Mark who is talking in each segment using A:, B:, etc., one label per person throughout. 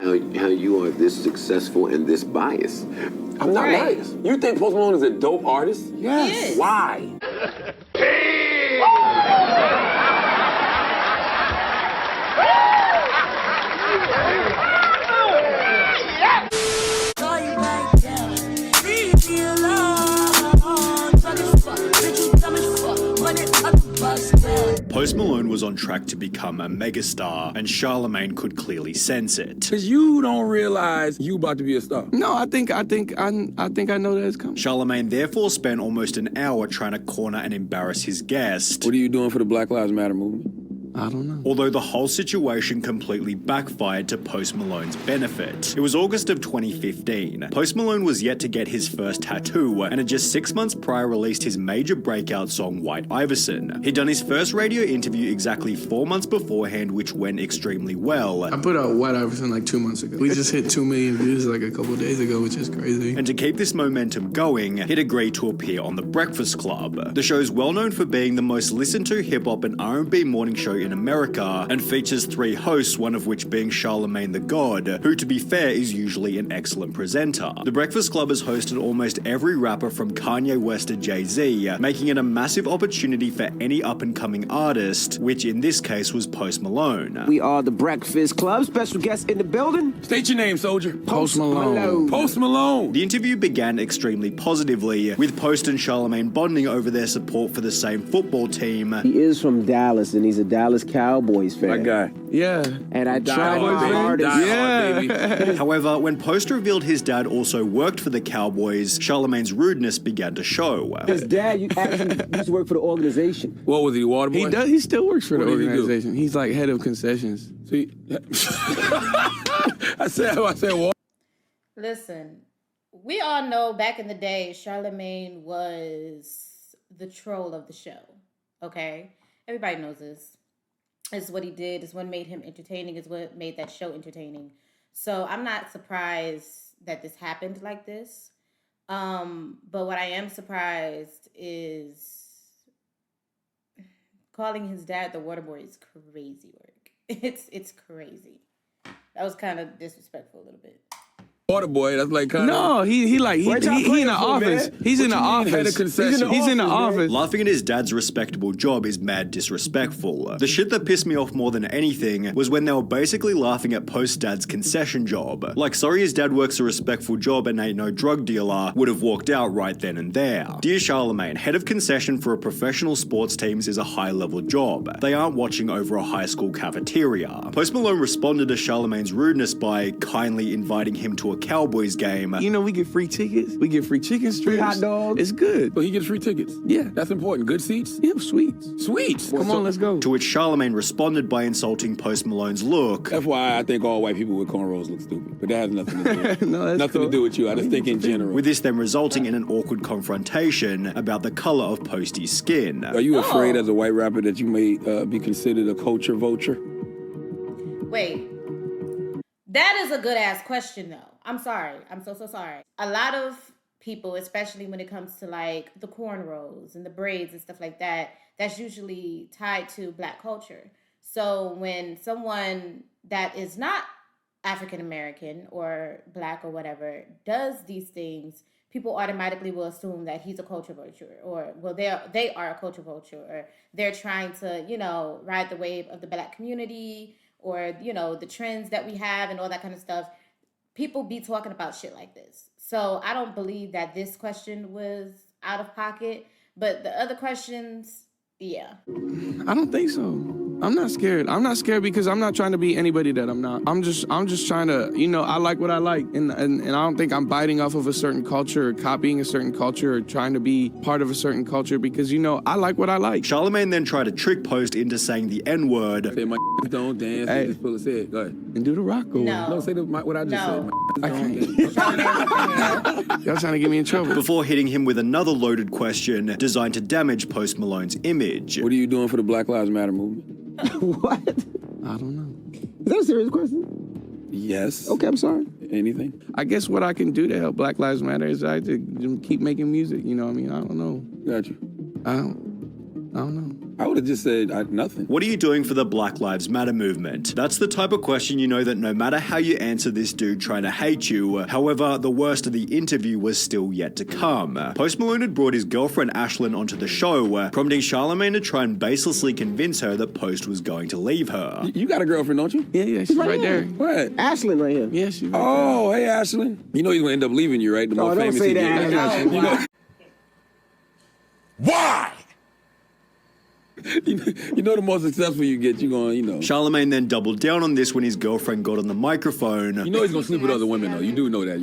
A: How you are this successful and this biased.
B: I'm not biased. You think Post Malone is a dope artist?
C: Yes.
B: Why?
D: Post Malone was on track to become a megastar, and Charlemagne could clearly sense it.
B: Cause you don't realize you about to be a star.
C: No, I think I know that it's coming.
D: Charlemagne therefore spent almost an hour trying to corner and embarrass his guest.
B: What are you doing for the Black Lives Matter movement?
C: I don't know.
D: Although the whole situation completely backfired to Post Malone's benefit. It was August of 2015. Post Malone was yet to get his first tattoo, and had just 6 months prior released his major breakout song White Iverson. He'd done his first radio interview exactly 4 months beforehand, which went extremely well.
C: I put out White Iverson like 2 months ago. We just hit 2 million views like a couple days ago, which is crazy.
D: And to keep this momentum going, he'd agreed to appear on The Breakfast Club. The show's well known for being the most listened to hip-hop and R&B morning show in America, and features 3 hosts, one of which being Charlemagne the God, who to be fair is usually an excellent presenter. The Breakfast Club has hosted almost every rapper from Kanye West to Jay-Z, making it a massive opportunity for any up-and-coming artist, which in this case was Post Malone.
E: We are the Breakfast Club, special guest in the building.
B: State your name, soldier.
C: Post Malone.
B: Post Malone.
D: The interview began extremely positively, with Post and Charlemagne bonding over their support for the same football team.
E: He is from Dallas, and he's a Dallas Cowboys fan.
B: My guy.
C: Yeah.
E: And I tried
B: hard,
E: my
B: baby.
E: hardest.
B: Die hard, baby.
D: However, when Post revealed his dad also worked for the Cowboys, Charlemagne's rudeness began to show.
E: His dad actually used to work for the organization.
B: What was he, water boy?
C: He does. He still works for
B: What
C: the
B: did he do?
C: organization. He's like head of concessions.
B: See, I said water.
F: Listen, we all know back in the day, Charlemagne was the troll of the show, okay? Everybody knows this. It's what he did. It's what made him entertaining. It's what made that show entertaining. So I'm not surprised that this happened like this. But what I am surprised is calling his dad the water boy is crazy work. It's crazy. That was kind of disrespectful a little bit.
B: Water boy, that's like kind of...
C: No, he in the office. He's in the office. He's in the office.
D: Laughing at his dad's respectable job is mad disrespectful. The shit that pissed me off more than anything was when they were basically laughing at Post's dad's concession job. Like, sorry his dad works a respectful job and ain't no drug dealer, would have walked out right then and there. Dear Charlemagne, head of concession for a professional sports teams is a high-level job. They aren't watching over a high school cafeteria. Post Malone responded to Charlemagne's rudeness by kindly inviting him to a Cowboys game.
C: You know, we get free tickets. We get free chicken strips.
E: Free hot dogs.
C: It's good.
B: So he gets free tickets?
C: Yeah.
B: That's important. Good seats?
C: Yeah, sweets.
B: Sweets.
C: Come on, let's go.
D: To which Charlemagne responded by insulting Post Malone's look.
B: FYI, I think all white people with cornrows look stupid. But that has nothing to do with
C: No, that's
B: nothing
C: cool.
B: to do with you. I just think in general.
D: With this then resulting in an awkward confrontation about the color of Posty's skin.
B: Are you afraid as a white rapper that you may be considered a culture vulture?
F: Wait. That is a good-ass question, though. I'm sorry. I'm so sorry. A lot of people, especially when it comes to, like, the cornrows and the braids and stuff like that, that's usually tied to Black culture. So when someone that is not African-American or Black or whatever does these things, people automatically will assume that he's a culture vulture, or, well, they are a culture vulture, or they're trying to, you know, ride the wave of the Black community, or, you know, the trends that we have and all that kind of stuff. People be talking about shit like this. So I don't believe that this question was out of pocket, but the other questions, yeah.
C: I don't think so. I'm not scared. I'm not scared because I'm not trying to be anybody that I'm not. I'm just trying to, you know, I like what I like. And I don't think I'm biting off of a certain culture or copying a certain culture or trying to be part of a certain culture because, you know, I like what I like.
D: Charlemagne then tried to trick Post into saying the N-word.
B: Say my don't dance.
C: Hey.
B: Just pull his head. Go ahead.
C: And do the rock over.
F: No.
B: Say what I just said.
C: I can't. Y'all trying to get me in trouble.
D: Before hitting him with another loaded question designed to damage Post Malone's image.
B: What are you doing for the Black Lives Matter movement?
E: What?
C: I don't know.
E: Is that a serious question?
B: Yes.
E: Okay, I'm sorry.
B: Anything?
C: I guess what I can do to help Black Lives Matter is I to keep making music. You know what I mean? I don't know.
B: Got you.
C: I don't know.
B: I would have just said nothing.
D: What are you doing for the Black Lives Matter movement? That's the type of question you know that no matter how you answer this dude trying to hate you, however, the worst of the interview was still yet to come. Post Malone had brought his girlfriend Ashlyn onto the show, prompting Charlamagne to try and baselessly convince her that Post was going to leave her.
B: You got a girlfriend, don't you?
C: Yeah, she's right there.
B: What?
E: Ashlyn right here.
C: Yeah, she's right
B: Oh, hey, Ashlyn. You know he's going to end up leaving you, right? The more
E: don't
B: famous
E: say
B: he
E: that.
B: gets.
F: Oh, wow.
B: Why? You know the more successful you get, you're going,
D: Charlamagne then doubled down on this when his girlfriend got on the microphone.
B: You know he's going to sleep with other women, though. You do know that.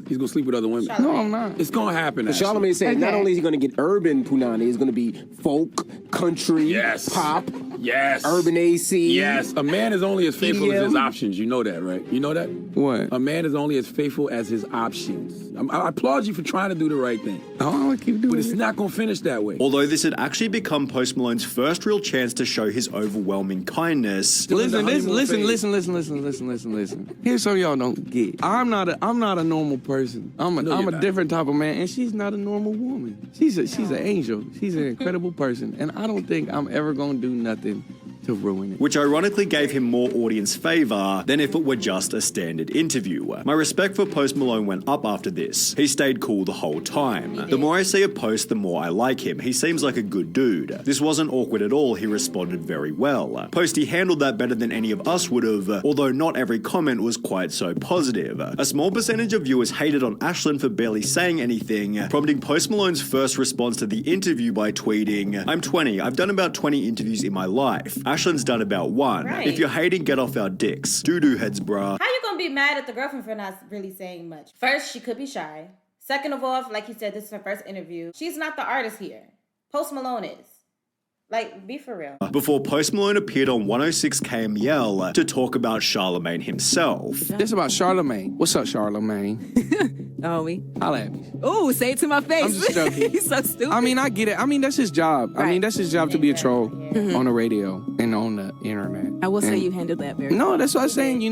B: He's going to sleep with other women.
C: No, I'm not.
B: It's going to happen,
E: But
B: Ashlyn.
E: Charlamagne said not only is he going to get urban punani, it's going to be folk, country,
B: Yes.
E: pop,
B: Yes.
E: urban AC.
B: Yes. A man is only as faithful as his
E: EDM.
B: options. You know that, right? You know that?
C: What?
B: A man is only as faithful as his options. I applaud you for trying to do the right thing.
C: I'm gonna keep doing
B: But it's
C: it.
B: not going to finish that way.
D: Although this had actually become Post Malone's first real chance to show his overwhelming kindness.
C: Listen.
B: honeymoon phase.
C: Listen. Here's something y'all don't get. I'm not a normal person. I'm
B: you're
C: a
B: not.
C: different type of man, and she's not a normal woman. She's an angel. She's an incredible person, and I don't think I'm ever gonna do nothing to ruin it.
D: Which ironically gave him more audience favor than if it were just a standard interview. My respect for Post Malone went up after this. He stayed cool the whole time. The more I see of Post, the more I like him. He seems like a good dude. This wasn't awkward at all. He responded very well. Posty handled that better than any of us would have, although not every comment was quite so positive. A small percentage of viewers hated on Ashlyn for barely saying anything, prompting Post Malone's first response to the interview by tweeting, "I'm 20. I've done about 20 interviews in my life. Ashlyn's done about 1.
F: Right.
D: If you're hating, get off our dicks. Doo-doo heads, bruh."
F: How you gonna be mad at the girlfriend for not really saying much? First, she could be shy. Second of all, like you said, this is her first interview. She's not the artist here. Post Malone is. Like, be for real.
D: Before Post Malone appeared on 106 KML to talk about Charlamagne himself.
C: This about Charlamagne. What's up, Charlamagne?
G: Oh, me?
C: Holla at me.
G: Ooh, say it to my face.
C: I'm just joking.
G: He's so stupid.
C: I mean, I get it. I mean, that's his job. I mean,
G: Right.
C: that's his job to be a troll on the radio and on the internet.
G: I will say
C: And-
G: you handled that very
C: No,
G: well.
C: that's what I'm saying. You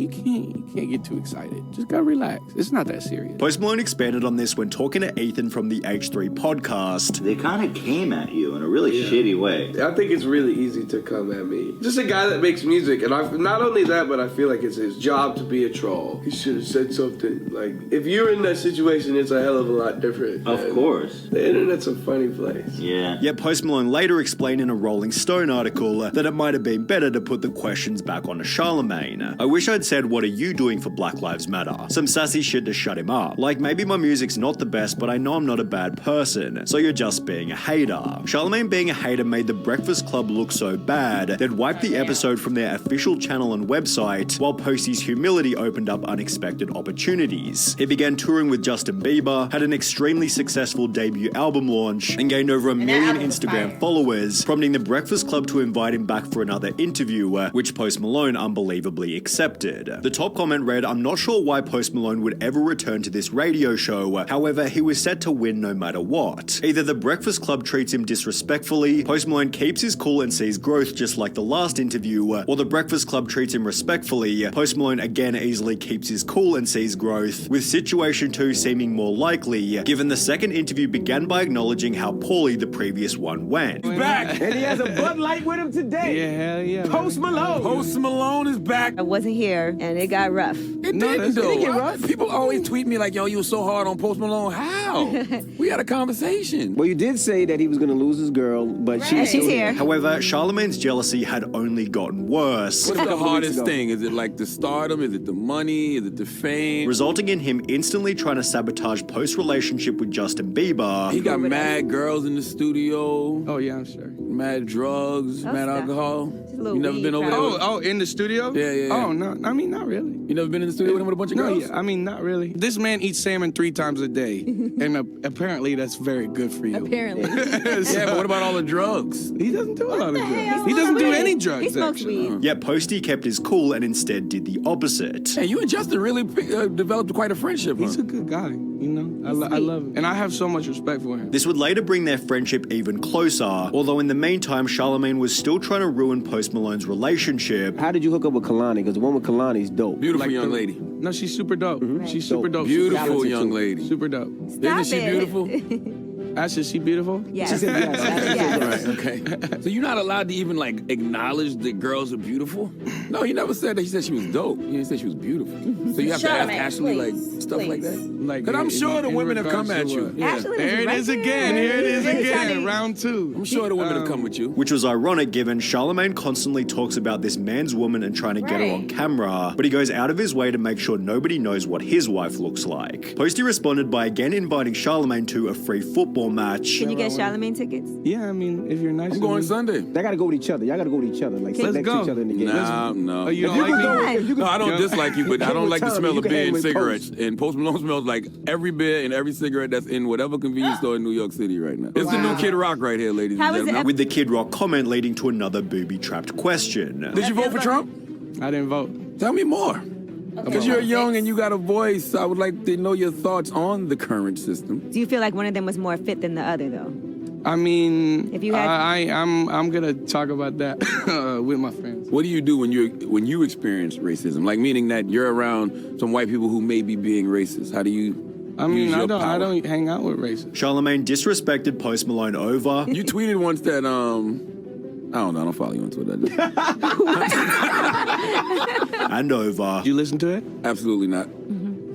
C: can't get too excited. Just gotta relax. It's not that serious.
D: Post Malone expanded on this when talking to Ethan from the H3 podcast.
H: They kind of came at you in a really shitty way.
I: I think it's really easy to come at me. Just a guy that makes music, and not only that, but I feel like it's his job to be a troll. He should have said something. Like, if you're in that situation, it's a hell of a lot different.
H: Of course.
I: The internet's a funny place.
H: Yeah.
D: Yet Post Malone later explained in a Rolling Stone article that it might have been better to put the questions back onto Charlamagne. "I wish I'd said, 'What are you doing for Black Lives Matter?' Some sassy shit to shut him up. Like, maybe my music's not the best, but I know I'm not a bad person, so you're just being a hater." Charlamagne being a hater made the Breakfast Club look so bad, they'd wiped the episode from their official channel and website, while Posty's humility opened up unexpected opportunities. He began touring with Justin Bieber, had an extremely successful debut album launch, and gained over 1 million
F: album was
D: Instagram
F: fire.
D: followers, prompting the Breakfast Club to invite him back for another interview, which Post Malone unbelievably accepted. The top comment read, "I'm not sure why Post Malone would ever return to this radio show, however, he was set to win no matter what. Either the Breakfast Club treats him disrespectfully, Post Malone keeps his cool and sees growth just like the last interview, or the Breakfast Club treats him respectfully, Post Malone again easily keeps his cool and sees growth, with situation 2 seeming more likely, given the second interview began by acknowledging how poorly the previous one went."
B: Back.
E: And he has a Bud Light with him today.
C: Yeah, hell yeah.
E: Post Malone.
B: Post Malone is back.
G: I wasn't here, and it got rough.
B: It
C: No,
B: didn't,
C: that's-
B: though.
C: it didn't get
B: rough. People always tweet me like, "Yo, you were so hard on Post Malone." How? We had a conversation.
E: Well, you did say that he was going to lose his girl, but
F: Right.
E: she's
G: She's here.
D: However, Charlamagne's jealousy had only gotten worse,
B: What's the
E: Couple weeks
B: hardest
E: ago.
B: thing? Is it like the stardom? Is it the money? Is it the fame?
D: resulting in him instantly trying to sabotage Post's relationship with Justin Bieber.
B: He got mad girls in the studio,
C: Oh yeah, I'm sure.
B: mad drugs,
G: Oh,
B: mad
G: stop.
B: alcohol.
G: a little
B: You never
G: weed,
B: been over there?
G: probably.
C: Oh, in the studio?
B: Yeah.
C: Oh no, I mean not really.
B: You never been in the studio with him with a bunch of
C: No,
B: girls?
C: yeah, I mean not really. This man eats salmon 3 times a day, and apparently that's very good for you.
G: Apparently.
B: Yeah, but what about all the drugs?
C: He doesn't do a lot of drugs.
F: hell?
C: He doesn't do
G: Weed.
C: any drugs.
G: He smokes
C: actually.
G: weed.
D: Yet Posty kept his cool and instead did the opposite.
B: Hey, you and Justin really developed quite a friendship,
C: He's
B: huh?
C: a good guy, you know. I
G: sweet.
C: love him, and I have so much respect for him.
D: This would later bring their friendship even closer, although in the meantime, Charlamagne was still trying to ruin Post Malone's relationship.
E: How did you hook up with Kalani? Because the one with Kalani is dope.
B: Beautiful
C: Like
B: young
C: the-
B: lady.
C: No, she's super dope. She's super dope.
B: Beautiful
E: talented
B: young
E: too.
B: lady.
C: Super dope.
B: Isn't she
G: it.
B: beautiful?
C: Asha, is she beautiful?
G: Yes.
E: She said yes.
G: Yes.
B: Right, okay. So you're not allowed to even like acknowledge that girls are beautiful? No, you never said that. You said she was dope. You didn't say she was beautiful. So you have to ask
F: Charlamagne,
B: Ashley like
F: please,
B: stuff like
F: please.
B: that?
C: Like,
B: Because I'm sure the women have come at you. Yeah.
G: Ashley was
C: There it
G: right
C: is
G: there.
C: again. Here it is
G: Really trying
C: again.
G: to-
C: Round 2.
B: I'm sure the women have come with you.
D: Which was ironic given Charlamagne constantly talks about this man's woman and trying to get her on
F: Right.
D: camera, but he goes out of his way to make sure nobody knows what his wife looks like. Posty responded by again inviting Charlamagne to a free football match.
G: Can you get Charlamagne tickets?
C: Yeah, I mean, if you're nice.
B: I'm
C: to
B: going
C: me.
B: Sunday.
E: They gotta go with each other. Y'all gotta go with each other. Like sit
C: Let's
E: next
C: go.
E: to each other in the game.
B: No.
C: Oh, you
E: If
C: don't
E: you
C: like
E: could
C: me?
E: go, if you could,
B: No, I don't
C: Yeah.
B: dislike you, but I don't like the
E: Tommy,
B: smell
E: you
B: of
E: can
B: beer
E: hang
B: and
E: with
B: cigarettes.
E: Post.
B: And Post Malone smells like every beer and every cigarette that's in whatever convenience store in New York City right now. It's the new Kid Rock right here, ladies
G: How
B: and
G: is it
B: gentlemen.
D: With the Kid Rock comment leading to another booby-trapped question.
B: Did you vote for Trump?
C: I didn't vote.
B: Tell me more. Because you're
F: Okay.
B: young and you got a voice. I would like to know your thoughts on the current system.
G: Do you feel like one of them was more fit than the other, though?
C: I mean,
G: If you had-
C: I'm gonna talk about that with my friends.
B: What do you do when you experience racism? Like meaning that you're around some white people who may be being racist. How do you?
C: I mean,
B: use your
C: I
B: power?
C: don't hang out with racists.
D: Charlamagne disrespected Post Malone over.
B: You tweeted once that I don't know. I don't follow you on Twitter.
D: and over.
C: Did you listen to it?
B: Absolutely not.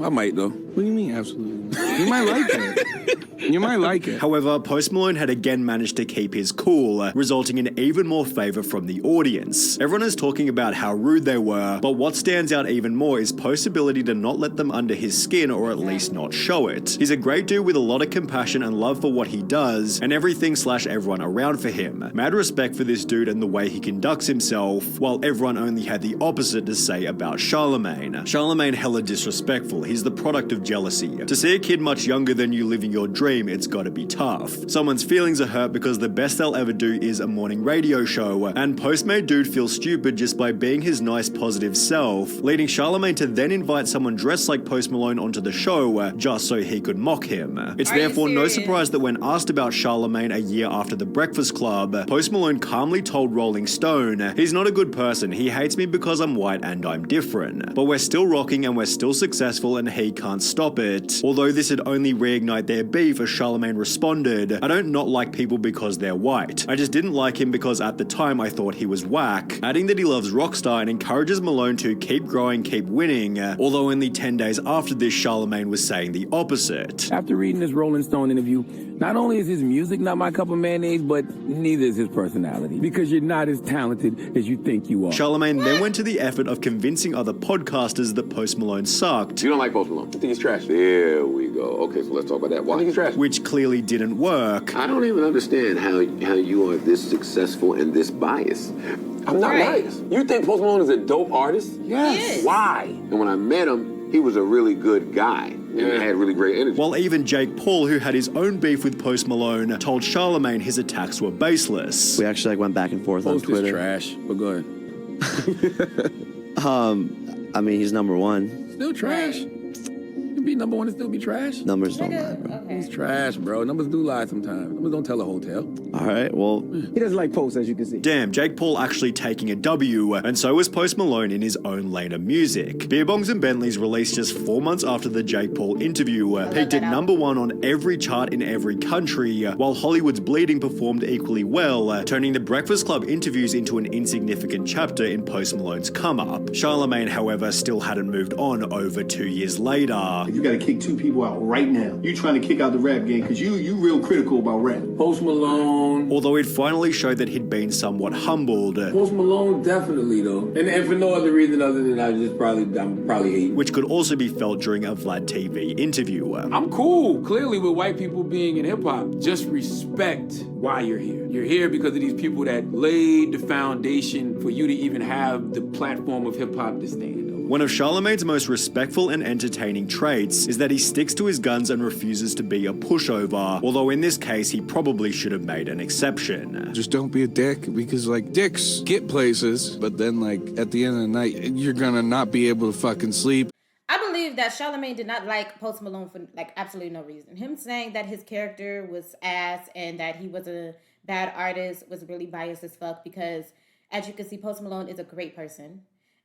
B: I might though.
C: What do you mean, absolutely? You might like it. You might like it.
D: However, Post Malone had again managed to keep his cool, resulting in even more favor from the audience. Everyone is talking about how rude they were, but what stands out even more is Post's ability to not let them under his skin or at least not show it. He's a great dude with a lot of compassion and love for what he does, and everything/everyone around for him. Mad respect for this dude and the way he conducts himself, while everyone only had the opposite to say about Charlamagne. Charlamagne hella disrespectful. He's the product of jealousy. To see a kid much younger than you living your dream, it's gotta be tough. Someone's feelings are hurt because the best they'll ever do is a morning radio show, and Post made dude feel stupid just by being his nice positive self, leading Charlamagne to then invite someone dressed like Post Malone onto the show just so he could mock him. It's
F: Are you
D: therefore no
F: serious?
D: surprise that when asked about Charlamagne a year after the Breakfast Club, Post Malone calmly told Rolling Stone, "He's not a good person, he hates me because I'm white and I'm different. But we're still rocking and we're still successful and he can't stop it." Although this had only reignite their beef, as Charlamagne responded, "I don't not like people because they're white. I just didn't like him because at the time I thought he was whack," adding that he loves Rockstar and encourages Malone to keep growing, keep winning, although only 10 days after this Charlamagne was saying the opposite.
B: After reading this Rolling Stone interview, not only is his music not my cup of mayonnaise, but neither is his personality. Because you're not as talented as you think you are.
D: Charlamagne then went to the effort of convincing other podcasters that Post Malone sucked,
A: You don't like Post Malone? I think he's trash. There we go. Okay, so let's talk about that. Why? I think he's trash.
D: which clearly didn't work.
A: I don't even understand how you are this successful and this biased. I'm not
F: Right.
A: biased. You think Post Malone is a dope artist?
F: Yes. He is.
A: Why? And when I met him, he was a really good guy and had really great energy.
D: While even Jake Paul, who had his own beef with Post Malone, told Charlamagne his attacks were baseless.
J: We actually went back and forth
B: Post
J: on Twitter.
B: is trash, but go ahead.
J: I mean, he's number one.
B: Still trash. You can be number one and still be trash.
J: Numbers don't lie, bro.
B: He's trash, bro. Numbers do lie sometimes. Numbers don't tell a whole tale.
J: All right, well,
E: He doesn't like Post, as you can see.
D: Damn, Jake Paul actually taking a W, and so was Post Malone in his own lane of music. Beer Bongs and Bentleys released just 4 months after the Jake Paul interview, peaked at #1 on every chart in every country, while Hollywood's Bleeding performed equally well, turning the Breakfast Club interviews into an insignificant chapter in Post Malone's come-up. Charlamagne, however, still hadn't moved on over 2 years later.
K: You gotta kick 2 people out right now. You trying to kick out the rap game because you real critical about rap.
B: Post Malone.
D: Although it finally showed that he'd been somewhat humbled,
B: Post Malone, definitely though, and for no other reason other than I'm probably hating.
D: which could also be felt during a Vlad TV interview.
B: I'm cool, clearly, with white people being in hip hop. Just respect why you're here. You're here because of these people that laid the foundation for you to even have the platform of hip hop to stand on.
D: One of Charlamagne's most respectful and entertaining traits is that he sticks to his guns and refuses to be a pushover, although in this case he probably should have made an exception.
C: Just don't be a dick, because like dicks get places, but then like at the end of the night, you're gonna not be able to fucking sleep.
F: I believe that Charlamagne did not like Post Malone for like absolutely no reason. Him saying that his character was ass and that he was a bad artist was really biased as fuck because, as you can see, Post Malone is a great person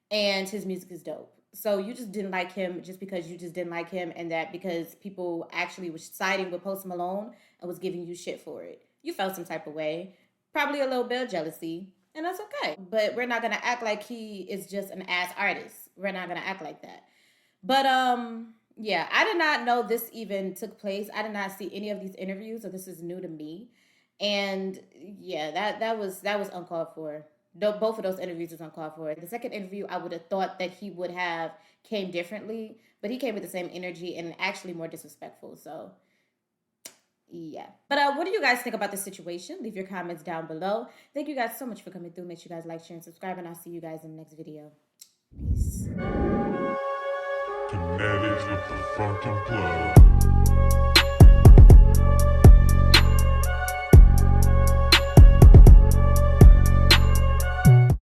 F: and his music is dope. So you just didn't like him just because you just didn't like him, and that because people actually was siding with Post Malone and was giving you shit for it. You felt some type of way, probably a little bit of jealousy, and that's okay. But we're not gonna act like he is just an ass artist. We're not gonna act like that. But yeah, I did not know this even took place. I did not see any of these interviews, so this is new to me. And yeah, that was uncalled for. Both of those interviews was uncalled for. The second interview, I would have thought that he would have came differently, but he came with the same energy and actually more disrespectful. So yeah. But what do you guys think about this situation? Leave your comments down below. Thank you guys so much for coming through. Make sure you guys like, share, and subscribe, and I'll see you guys in the next video. Peace.
L: Kinetics with the fucking plug.